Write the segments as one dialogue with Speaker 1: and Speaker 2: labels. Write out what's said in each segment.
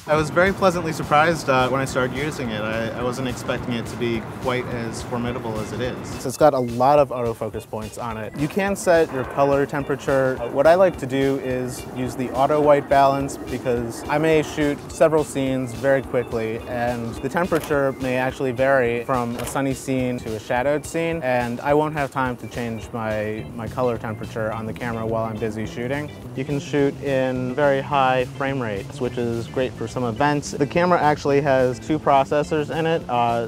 Speaker 1: I was very pleasantly surprised when I started using it. I wasn't expecting it to be quite as formidable as it is.
Speaker 2: So it's got a lot of autofocus points on it. You can set your color temperature. What I like to do is use the auto white balance because I may shoot several scenes very quickly and the temperature may actually vary from a sunny scene to a shadowed scene, and I won't have time to change my color temperature on the camera while I'm busy shooting. You can shoot in very high frame rates, which is great for some events. The camera actually has 2 processors in it,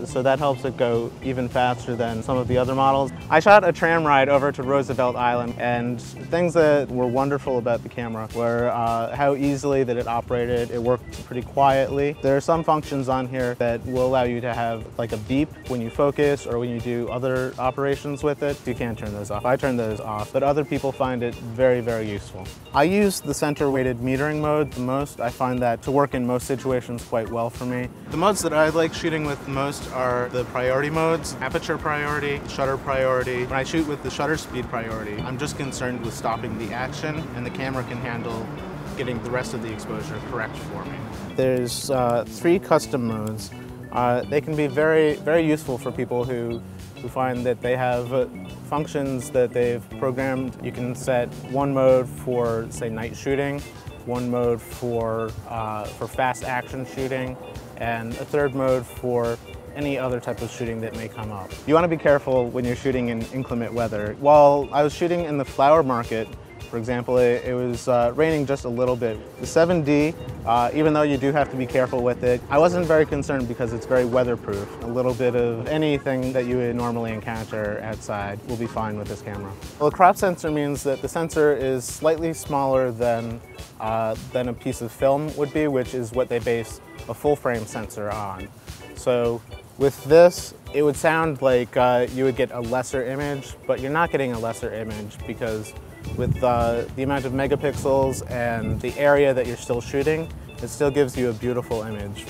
Speaker 2: so that helps it go even faster than some of the other models. I shot a tram ride over to Roosevelt Island, and things that were wonderful about the camera were how easily that it operated. It worked pretty quietly. There are some functions on here that will allow you to have like a beep when you focus or when you do other operations with it. You can turn those off. I turn those off, but other people find it very, very useful. I use the center weighted metering mode the most. I find that to work in most situations quite well for me.
Speaker 1: The modes that I like shooting with the most are the priority modes: aperture priority, shutter priority. When I shoot with the shutter speed priority, I'm just concerned with stopping the action, and the camera can handle getting the rest of the exposure correct for me.
Speaker 2: There's 3 custom modes. They can be very, very useful for people who find that they have functions that they've programmed. You can set one mode for, say, night shooting, one mode for fast action shooting, and a third mode for any other type of shooting that may come up. You want to be careful when you're shooting in inclement weather. While I was shooting in the flower market, for example, it was raining just a little bit. The 7D, even though you do have to be careful with it, I wasn't very concerned because it's very weatherproof. A little bit of anything that you would normally encounter outside will be fine with this camera. Well, a crop sensor means that the sensor is slightly smaller than a piece of film would be, which is what they base a full frame sensor on. So with this, it would sound like you would get a lesser image, but you're not getting a lesser image because with the amount of megapixels and the area that you're still shooting, it still gives you a beautiful image.